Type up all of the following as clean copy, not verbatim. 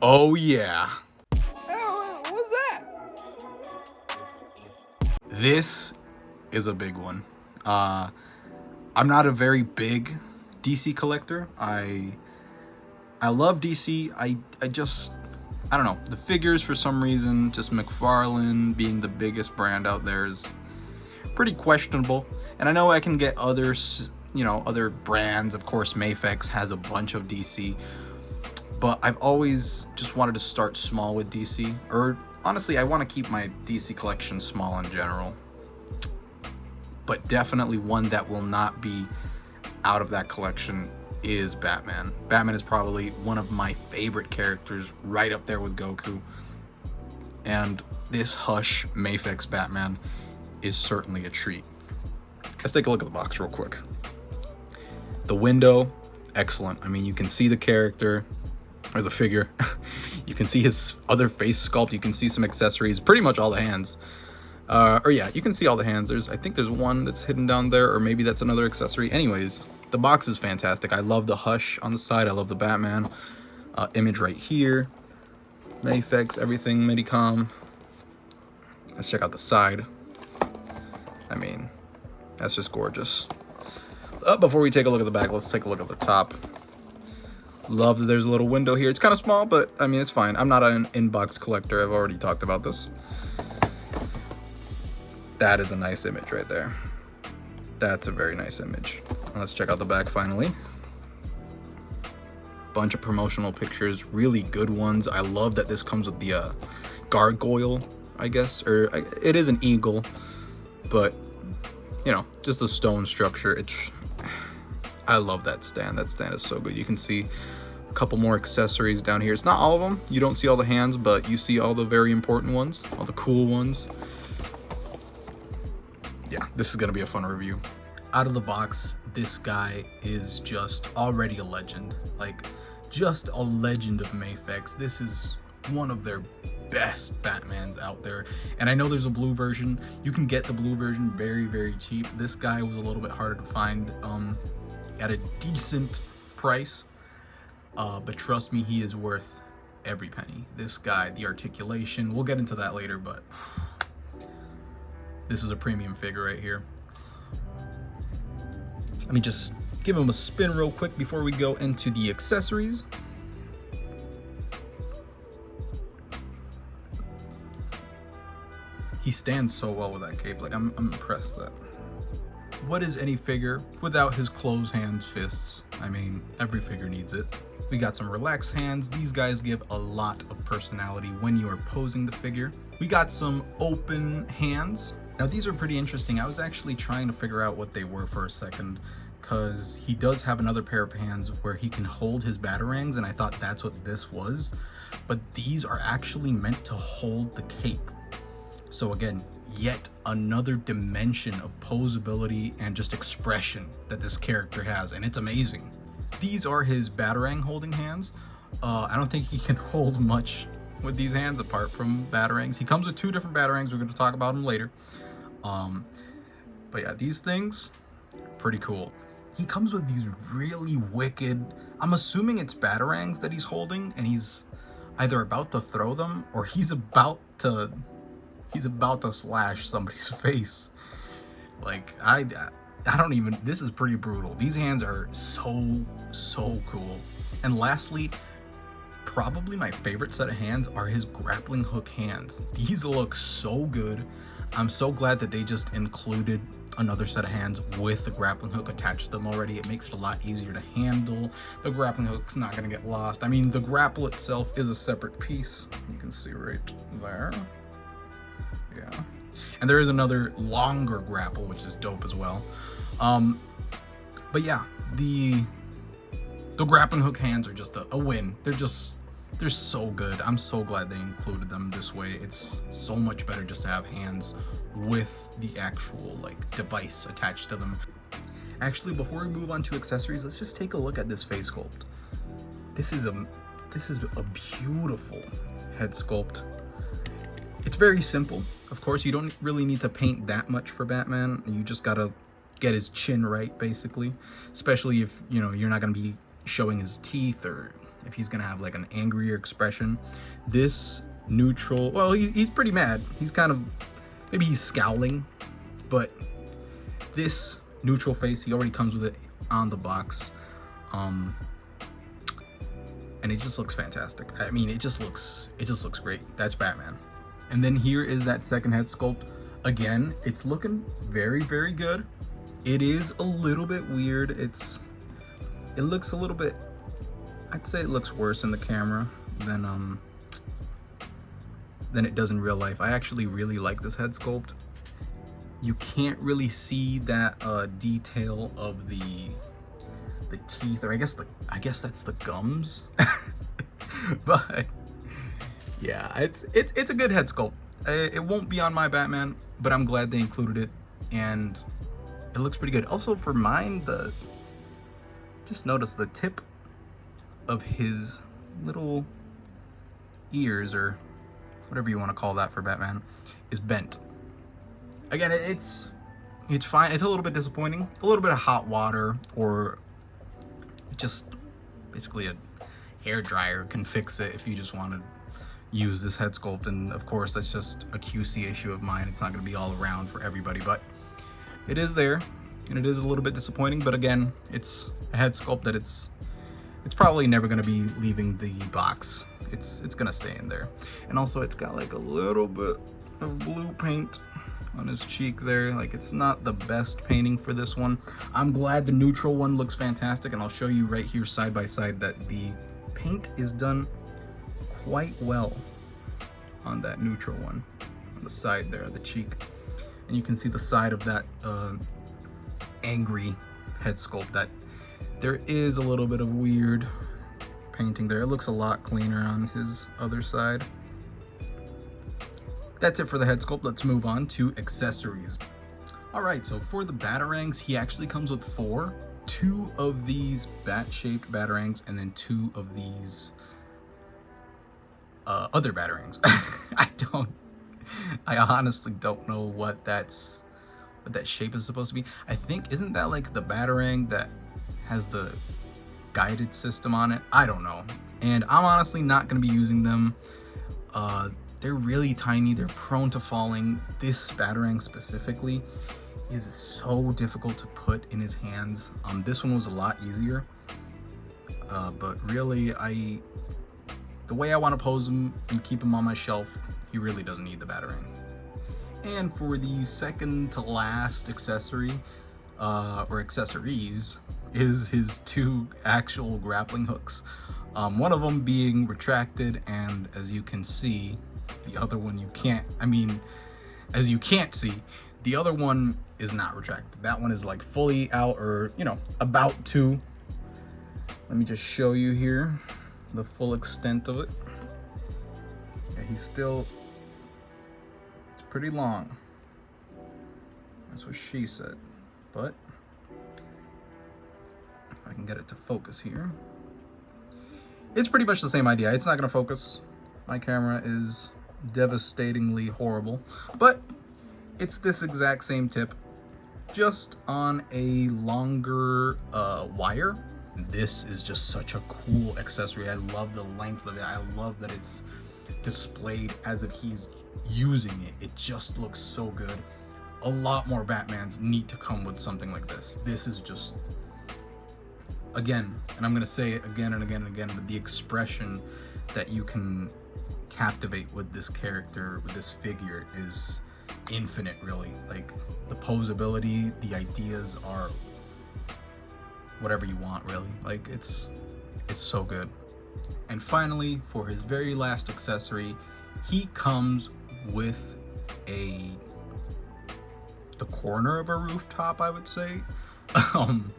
Oh yeah. Oh, what's that? This is a big one. I'm not a very big DC collector. I love DC. I just I don't know. The figures for some reason, just McFarlane being the biggest brand out there is pretty questionable. And I know I can get others, other brands. Of course, Mafex has a bunch of DC, but I've always just wanted to start small with DC. Or honestly, I want to keep my DC collection small in general. But definitely one that will not be out of that collection is Batman. Batman is probably one of my favorite characters, right up there with Goku. And this Hush Mafex Batman is certainly a treat. Let's take a look at the box real quick. The window, excellent. I mean, you can see the character, or the figure. You can see his other face sculpt. You can see some accessories, pretty much all the hands. Yeah, you can see all the hands. I think there's one that's hidden down there, or maybe that's another accessory. Anyways, the box is fantastic. I love the Hush on the side. I love the Batman image right here. Mafex, everything, Medicom. Let's check out the side. I mean, that's just gorgeous. Before we take a look at the back, let's take a look at the top. Love that there's a little window here. It's kind of small, but I mean, it's fine. I'm not an inbox collector. I've already talked about this. That is a nice image right there. That's a very nice image. Let's check out the back finally. Bunch of promotional pictures, really good ones. I love that this comes with the gargoyle, I guess, or it is an eagle, but just a stone structure. I love that stand. That stand is so good. You can see a couple more accessories down here. It's not all of them. You don't see all the hands, but you see all the very important ones, all the cool ones. Yeah, this is gonna be a fun review. Out of the box, this guy is just already a legend. Like, just a legend of Mafex. This is one of their best Batmans out there. And I know there's a blue version. You can get the blue version very, very cheap. This guy was a little bit harder to find at a decent price. But trust me, he is worth every penny. This guy, the articulation, we'll get into that later, but this is a premium figure right here. Let me just give him a spin real quick before we go into the accessories. He stands so well with that cape. Like, I'm impressed that. What is any figure without his closed hands, fists? I mean, every figure needs it. We got some relaxed hands. These guys give a lot of personality when you are posing the figure. We got some open hands. Now, these are pretty interesting. I was actually trying to figure out what they were for a second, because he does have another pair of hands where he can hold his batarangs, and I thought that's what this was. But these are actually meant to hold the cape. So again, yet another dimension of posability and just expression that this character has, and it's amazing. These are his batarang holding hands. I don't think he can hold much with these hands apart from batarangs. He comes with two different batarangs. We're going to talk about them later. But yeah, these things, pretty cool. He comes with these really wicked, I'm assuming it's batarangs that he's holding, and he's either about to throw them or he's about to slash somebody's face. Like, I don't even, this is pretty brutal. These hands are so cool. And lastly, probably my favorite set of hands are his grappling hook hands. These look so good. I'm so glad that they just included another set of hands with the grappling hook attached to them already. It makes it a lot easier to handle. The grappling hook's not gonna get lost. I mean, the grapple itself is a separate piece. You can see right there. Yeah. And there is another longer grapple, which is dope as well. But yeah, the grappling hook hands are just a win. They're so good. I'm so glad they included them this way. It's so much better just to have hands with the actual device attached to them. Actually, before we move on to accessories, let's just take a look at this face sculpt. This is a beautiful head sculpt. It's very simple. Of course, you don't really need to paint that much for Batman. You just gotta get his chin right, basically. Especially if, you're not gonna be showing his teeth or if he's gonna have like an angrier expression. This neutral, well, he's pretty mad. He's kind of, maybe he's scowling, but this neutral face, he already comes with it on the box. And it just looks fantastic. I mean, it just looks great. That's Batman. And then here is that second head sculpt. Again, it's looking very, very good. It is a little bit weird. It looks a little bit, I'd say it looks worse in the camera than it does in real life. I actually really like this head sculpt. You can't really see that detail of the teeth, or I guess that's the gums. But yeah, it's a good head sculpt. It won't be on my Batman, but I'm glad they included it, and it looks pretty good. Also for mine, just notice the tip of his little ears, or whatever you want to call that for Batman, is bent. Again, it's fine. It's a little bit disappointing. A little bit of hot water, or just basically a hair dryer can fix it if you just want to use this head sculpt. And of course, that's just a QC issue of mine. It's not going to be all around for everybody, but it is there, and it is a little bit disappointing. But again, it's a head sculpt that it's probably never going to be leaving the box. It's going to stay in there. And also, it's got like a little bit of blue paint on his cheek there. Like, it's not the best painting for this one. I'm glad the neutral one looks fantastic, and I'll show you right here side by side that the paint is done quite well on that neutral one, on the side there, the cheek. And you can see the side of that angry head sculpt, that there is a little bit of weird painting there. It looks a lot cleaner on his other side. That's it for the head sculpt. Let's move on to accessories. All right, so for the Batarangs, he actually comes with 4. 2 of these bat-shaped Batarangs, and then 2 of these other Batarangs. I honestly don't know what that shape is supposed to be. I think, isn't that like the Batarang that has the guided system on it? I don't know. And I'm honestly not going to be using them. They're really tiny. They're prone to falling. This Batarang specifically is so difficult to put in his hands. This one was a lot easier. But really, the way I want to pose him and keep him on my shelf, he really doesn't need the Batarang. And for the second to last accessory, or accessories, is his 2 actual grappling hooks. One of them being retracted, and as you can see, the other one as you can't see, the other one is not retracted. That one is like fully out, or about to. Let me just show you here the full extent of it. Yeah, it's pretty long. That's what she said. But if I can get it to focus here, it's pretty much the same idea. It's not going to focus. My camera is devastatingly horrible, but it's this exact same tip, just on a longer wire. This is just such a cool accessory. I love the length of it. I love that it's displayed as if he's using it. It just looks so good. A lot more Batmans need to come with something like this. This is just, again, and I'm gonna say it again and again and again, but the expression that you can captivate with this character, with this figure, is infinite, really. Like, the posability, the ideas are whatever you want, really. Like, it's so good. And finally, for his very last accessory, he comes with the corner of a rooftop, I would say. I'm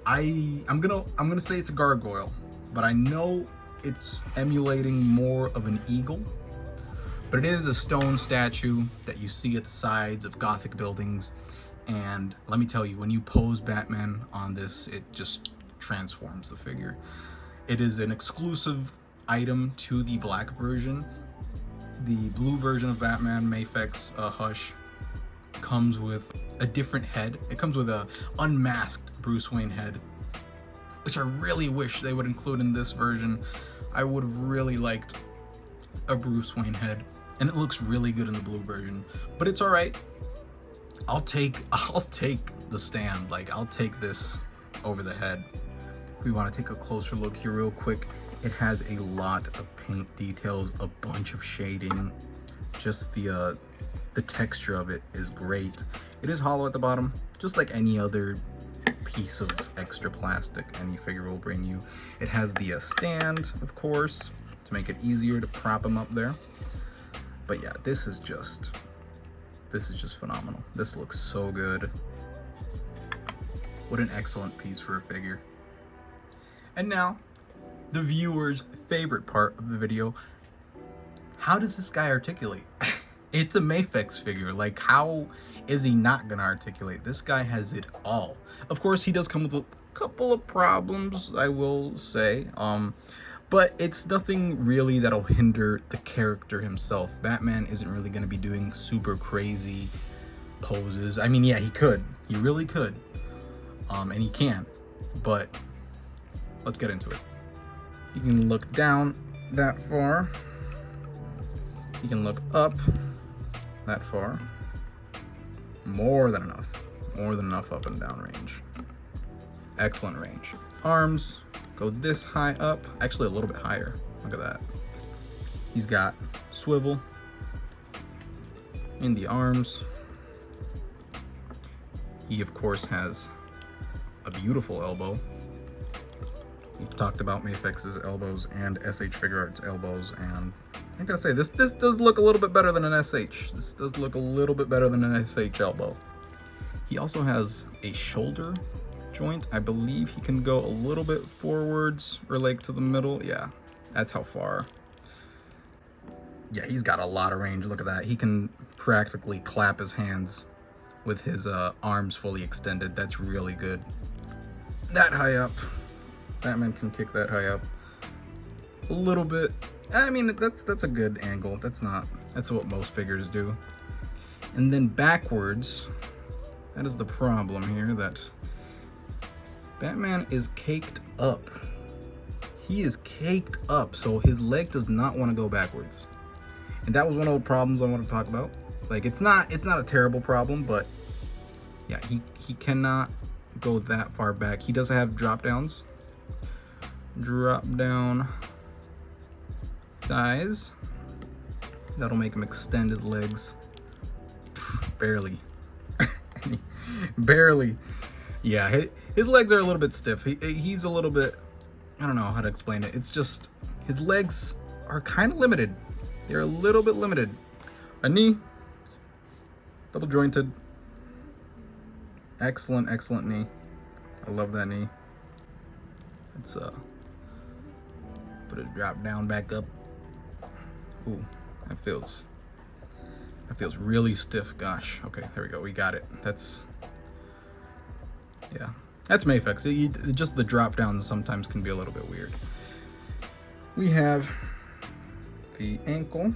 gonna say it's a gargoyle, but I know it's emulating more of an eagle. But it is a stone statue that you see at the sides of Gothic buildings. And let me tell you, when you pose Batman on this, it just transforms the figure. It is an exclusive item to the black version. The blue version of Batman, Mafex Hush, comes with a different head. It comes with a unmasked Bruce Wayne head. which I really wish they would include in this version. I would have really liked a Bruce Wayne head, and it looks really good in the blue version, but it's all right. I'll take the stand. Like, I'll take this over the head. If we want to take a closer look here real quick, it has a lot of paint details, a bunch of shading. Just the texture of it is great. It is hollow at the bottom, just like any other piece of extra plastic any figure will bring you. It has the stand, of course, to make it easier to prop them up there. But yeah, this is just phenomenal. This looks so good. What an excellent piece for a figure. And now, the viewer's favorite part of the video. How does this guy articulate? It's a Mafex figure. Like, how is he not gonna articulate? This guy has it all. Of course, he does come with a couple of problems, I will say. But it's nothing really that'll hinder the character himself. Batman isn't really gonna be doing super crazy poses. I mean, yeah, he could. He really could. And he can. But let's get into it. You can look down that far. You can look up that far. More than enough. More than enough up and down range. Excellent range. Arms go this high up. Actually, a little bit higher. Look at that. He's got swivel in the arms. He, of course, has a beautiful elbow. We've talked about Mafex's elbows and SH Figure Arts elbows, and I gotta say, this does look a little bit better than an SH. This does look a little bit better than an SH elbow. He also has a shoulder joint. I believe he can go a little bit forwards or like to the middle. Yeah, that's how far. Yeah, he's got a lot of range. Look at that. He can practically clap his hands with his arms fully extended. That's really good. That high up. Batman can kick that high up a little bit. I mean, that's a good angle. That's what most figures do. And then backwards, that is the problem here, that Batman is caked up. He is caked up, so his leg does not want to go backwards. And that was one of the problems I want to talk about. Like, it's not a terrible problem, but yeah, he cannot go that far back. He does have drop downs. Drop down thighs. That'll make him extend his legs. Barely. Barely. Yeah, his legs are a little bit stiff. He's a little bit, I don't know how to explain it. It's just, his legs are kind of limited. They're a little bit limited. A knee, double jointed. Excellent, excellent knee. I love that knee. It's put it drop down back up. Ooh, that feels really stiff. Gosh. Okay, there we go. We got it. That's Mafex. Just the drop downs sometimes can be a little bit weird. We have the ankle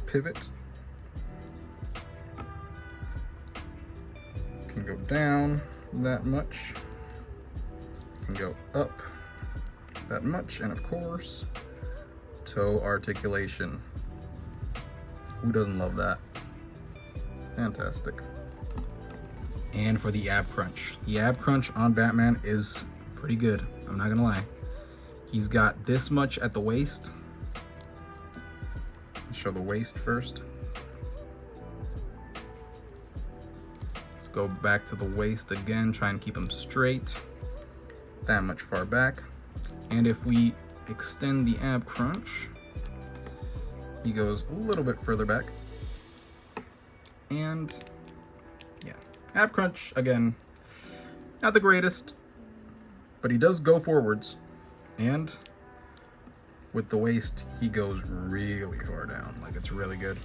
pivot. Can go down that much. Can go up that much, and of course, toe articulation. Who doesn't love that? Fantastic. And for the ab crunch. The ab crunch on Batman is pretty good. I'm not gonna lie. He's got this much at the waist. Let's show the waist first. Let's go back to the waist again. Try and keep him straight. That much far back. And if we extend the ab crunch, he goes a little bit further back. And yeah, ab crunch, again, not the greatest, but he does go forwards. And with the waist, he goes really far down. Like, it's really good.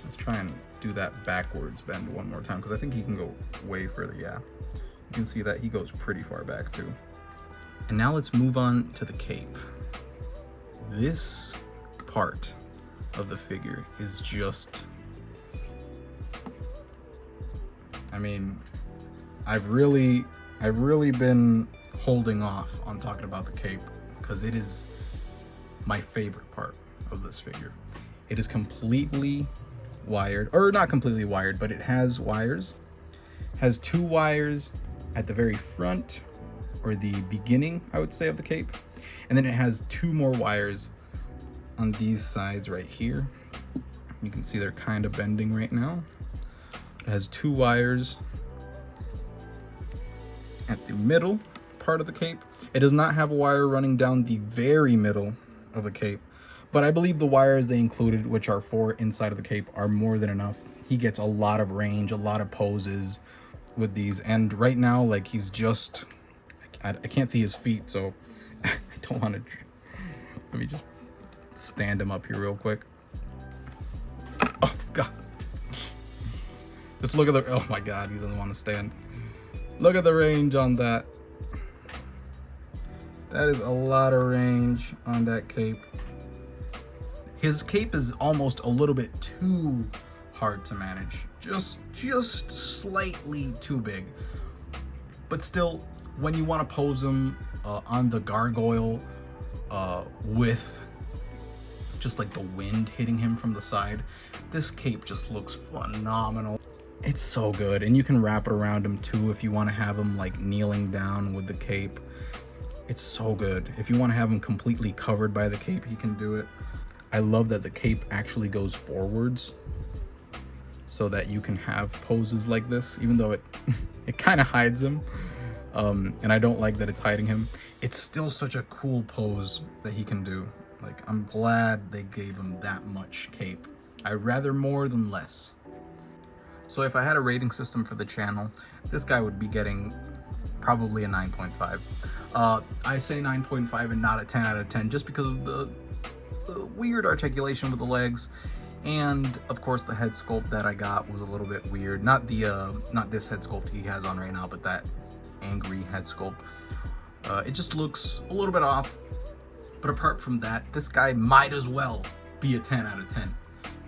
Let's try and do that backwards bend one more time, because I think he can go way further. Yeah, you can see that he goes pretty far back too. And now let's move on to the cape. This part of the figure is just, I mean, I've really been holding off on talking about the cape because it is my favorite part of this figure. It is completely wired, or not completely wired, but it has wires. Has 2 wires at the very front, or the beginning, I would say, of the cape. And then it has 2 more wires on these sides right here. You can see they're kind of bending right now. It has 2 wires at the middle part of the cape. It does not have a wire running down the very middle of the cape, but I believe the wires they included, which are 4 inside of the cape, are more than enough. He gets a lot of range, a lot of poses with these, and right now, like, he's just, I can't see his feet, so I don't want to, let me just stand him up here real quick. Oh god, just look at the, oh my god, he doesn't want to stand. Look at the range on that. That is a lot of range on that cape. His cape is almost a little bit too hard to manage. Just slightly too big. But still, when you want to pose him on the gargoyle with just like the wind hitting him from the side, this cape just looks phenomenal. It's so good, and you can wrap it around him too if you want to have him like kneeling down with the cape. It's so good. If you want to have him completely covered by the cape, he can do it. I love that the cape actually goes forwards so that you can have poses like this, even though it it kind of hides him. And I don't like that it's hiding him. It's still such a cool pose that he can do. Like, I'm glad they gave him that much cape. I'd rather more than less. So if I had a rating system for the channel, this guy would be getting probably a 9.5. I say 9.5 and not a 10 out of 10 just because of the weird articulation with the legs, and of course the head sculpt that I got was a little bit weird. Not this head sculpt he has on right now, but that angry head sculpt. It just looks a little bit off. But apart from that, this guy might as well be a 10 out of 10.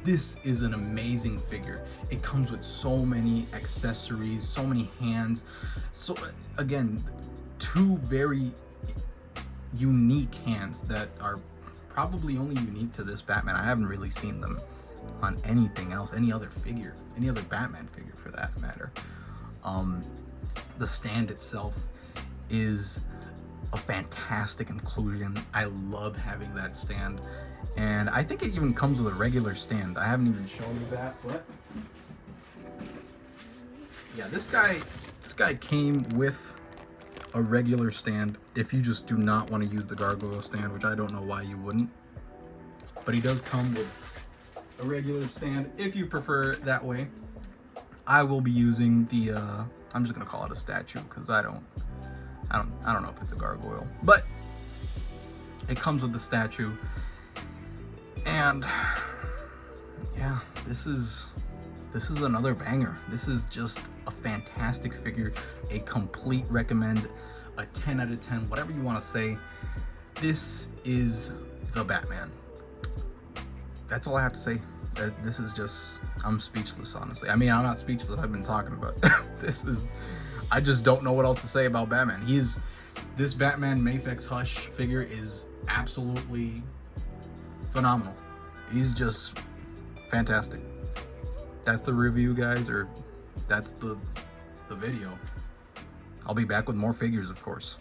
This is an amazing figure. It comes with so many accessories, so many hands. So again, 2 very unique hands that are probably only unique to this Batman. I haven't really seen them on anything else, any other figure, any other Batman figure for that matter. The stand itself is a fantastic inclusion. I love having that stand, and I think it even comes with a regular stand. I haven't even shown you that, but yeah, this guy came with a regular stand if you just do not want to use the gargoyle stand, which I don't know why you wouldn't, but he does come with a regular stand if you prefer it that way. I will be using the I'm just gonna call it a statue because I don't know if it's a gargoyle, but it comes with the statue. And yeah, this is another banger. This is just a fantastic figure, a complete recommend, a 10 out of 10, whatever you want to say. This is the Batman. That's all I have to say. This is just, I'm speechless, honestly. I mean, I'm not speechless, I've been talking about I just don't know what else to say about Batman. This Batman Mafex Hush figure is absolutely phenomenal. He's just fantastic. That's the review, guys, or that's the video. I'll be back with more figures, of course.